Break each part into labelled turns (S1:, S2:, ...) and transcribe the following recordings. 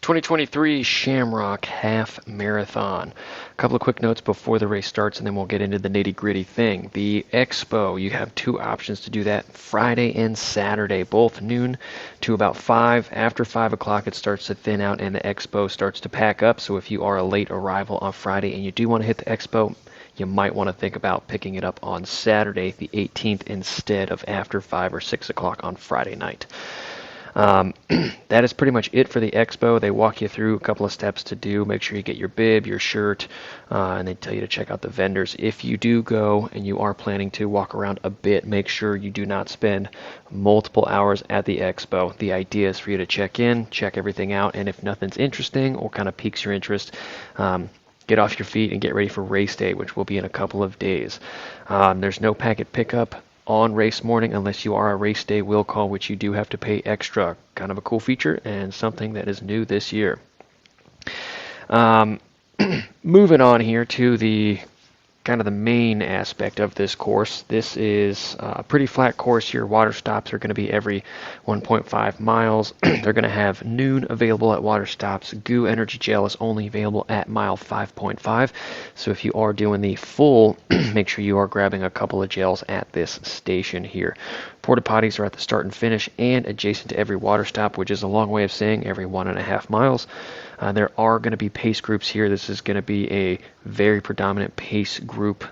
S1: 2023 Shamrock Half Marathon. A couple of quick notes before the race starts, and then we'll get into the nitty-gritty thing. The Expo, you have two options to do that, Friday and Saturday, both noon to about 5. After 5 o'clock, it starts to thin out, and the Expo starts to pack up. So if you are a late arrival on Friday and you do want to hit the Expo, you might want to think about picking it up on Saturday, the 18th, instead of after 5 or 6 o'clock on Friday night. That is pretty much it for the Expo. They walk you through a couple of steps to do. Make sure you get your bib, your shirt, and they tell you to check out the vendors. If you do go and you are planning to walk around a bit, make sure you do not spend multiple hours at the Expo. The idea is for you to check in, check everything out, and if nothing's interesting or kind of piques your interest, get off your feet and get ready for race day, which will be in a couple of days. There's no packet pickup on race morning unless you are a race day will call, which you do have to pay extra. Kind of a cool feature and something that is new this year. Moving on here to the kind of the main aspect of this course. This is a pretty flat course here. Water stops are going to be every 1.5 miles. They're going to have noon available at water stops. Goo Energy Gel is only available at mile 5.5. So if you are doing the full, make sure you are grabbing a couple of gels at this station here. Porta potties are at the start and finish and adjacent to every water stop, which is a long way of saying every 1.5 miles. There are going to be pace groups here. This is going to be a very predominant pace group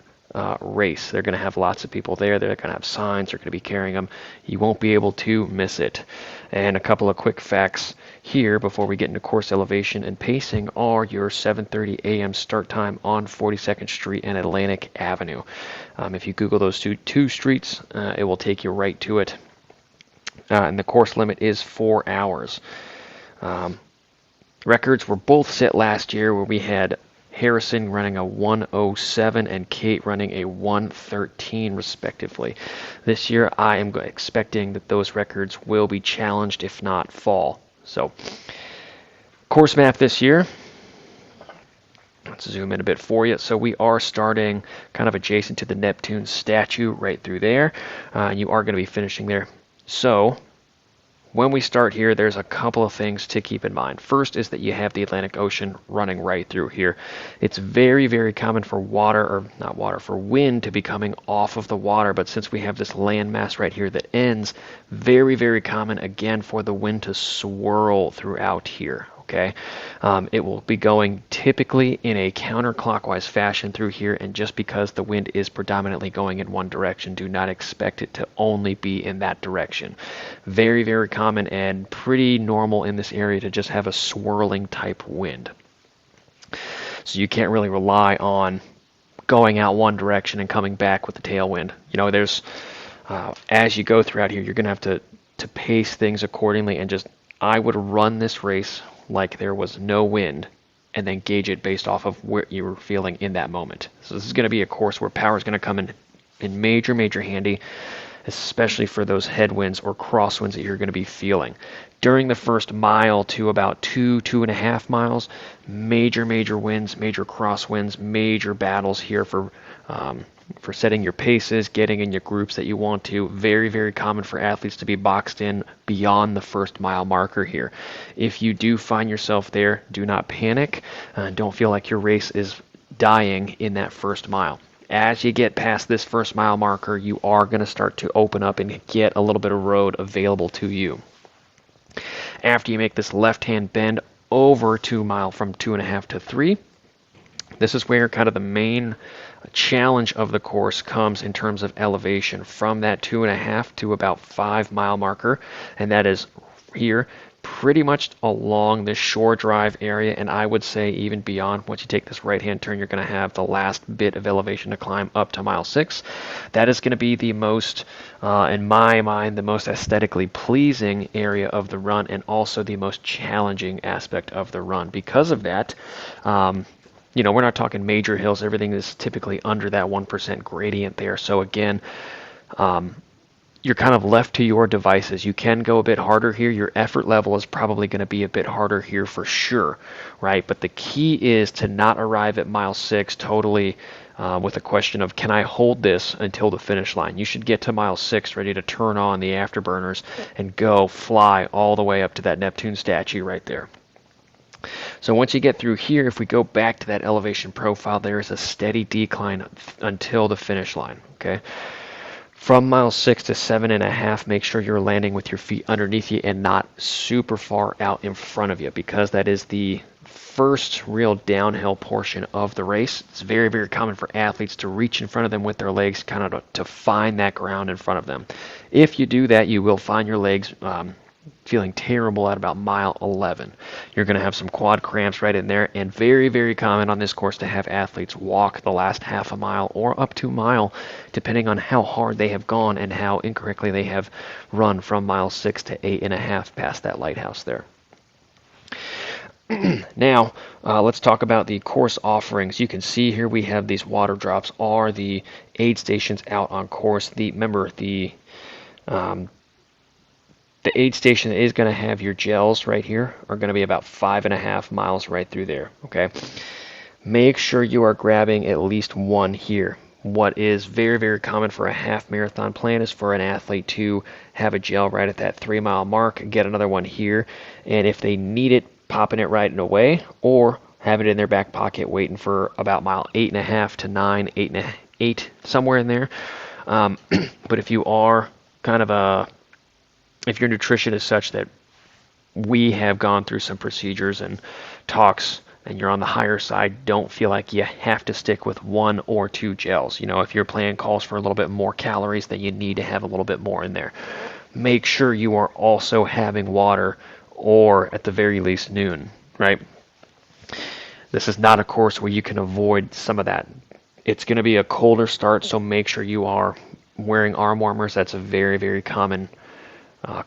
S1: race. They're going to have lots of people there. They're going to have signs. They're going to be carrying them. You won't be able to miss it. And a couple of quick facts here before we get into course elevation and pacing are your 7:30 a.m. start time on 42nd Street and Atlantic Avenue. If you Google those two streets, it will take you right to it. And the course limit is 4 hours. Records were both set last year where we had Harrison running a 1:07 and Kate running a 1:13 respectively. This year I am expecting that those records will be challenged if not fall. So course map this year. Let's zoom in a bit for you. So we are starting kind of adjacent to the Neptune statue right through there. You are going to be finishing there. So when we start here, there's a couple of things to keep in mind. First is that you have the Atlantic Ocean running right through here. It's very, very common for for wind to be coming off of the water, but since we have this land mass right here that ends, very, very common again for the wind to swirl throughout here. Okay, it will be going typically in a counterclockwise fashion through here, and just because the wind is predominantly going in one direction, do not expect it to only be in that direction. Very, very common and pretty normal in this area to just have a swirling type wind. So you can't really rely on going out one direction and coming back with the tailwind. You know, there's as you go throughout here, you're going to have to pace things accordingly, and just I would run this race like there was no wind and then gauge it based off of where you were feeling in that moment. So this is going to be a course where power is going to come in major, major handy, especially for those headwinds or crosswinds that you're going to be feeling. During the first mile to about 2.5 miles, major, major winds, major crosswinds, major battles here for setting your paces, getting in your groups that you want to. Very, very common for athletes to be boxed in beyond the first mile marker here. If you do find yourself there, do not panic. Don't feel like your race is dying in that first mile. As you get past this first mile marker, you are going to start to open up and get a little bit of road available to you. After you make this left-hand bend over 2 mile from 2.5 to 3, this is where kind of the main challenge of the course comes in terms of elevation from that 2.5 to about 5 mile marker, and that is here pretty much along the shore drive area, and I would say even beyond. Once you take this right hand turn, you're going to have the last bit of elevation to climb up to mile 6. That is going to be the most, in my mind, the most aesthetically pleasing area of the run, and also the most challenging aspect of the run. Because of that, you know, we're not talking major hills. Everything is typically under that 1% gradient there. So again, you're kind of left to your devices. You can go a bit harder here. Your effort level is probably going to be a bit harder here for sure, right? But the key is to not arrive at mile 6 totally with a question of, can I hold this until the finish line? You should get to mile 6 ready to turn on the afterburners and go fly all the way up to that Neptune statue right there. So once you get through here, if we go back to that elevation profile, there is a steady decline until the finish line. Okay. From mile 6 to 7.5, make sure you're landing with your feet underneath you and not super far out in front of you, because that is the first real downhill portion of the race. It's very, very common for athletes to reach in front of them with their legs, kind of to find that ground in front of them. If you do that, you will find your legs feeling terrible at about mile 11. You're going to have some quad cramps right in there, and very, very common on this course to have athletes walk the last half a mile or up to a mile, depending on how hard they have gone and how incorrectly they have run from mile 6 to 8.5 past that lighthouse there. Now, let's talk about the course offerings. You can see here we have these water drops are the aid stations out on course. Remember, the aid station is going to have your gels right here, are going to be about 5.5 miles right through there. Okay, make sure you are grabbing at least one here. What is very, very common for a half marathon plan is for an athlete to have a gel right at that 3-mile mark, get another one here, and if they need it, popping it right away, or have it in their back pocket waiting for about mile 8.5 to 9, 8, somewhere in there. But if you are kind of if your nutrition is such that we have gone through some procedures and talks and you're on the higher side, don't feel like you have to stick with 1 or 2 gels. You know, if your plan calls for a little bit more calories, then you need to have a little bit more in there. Make sure you are also having water, or at the very least noon, right? This is not a course where you can avoid some of that. It's going to be a colder start, so make sure you are wearing arm warmers. That's a very, very common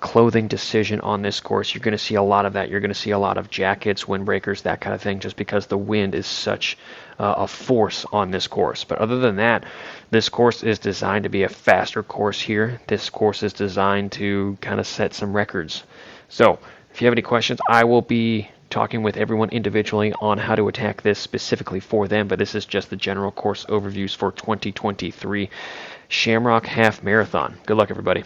S1: clothing decision on this course. You're going to see a lot of that. You're going to see a lot of jackets, windbreakers, that kind of thing, just because the wind is such a force on this course. But other than that, this course is designed to be a faster course here. This course is designed to kind of set some records. So if you have any questions, I will be talking with everyone individually on how to attack this specifically for them, but this is just the general course overviews for 2023 Shamrock Half Marathon. Good luck, everybody.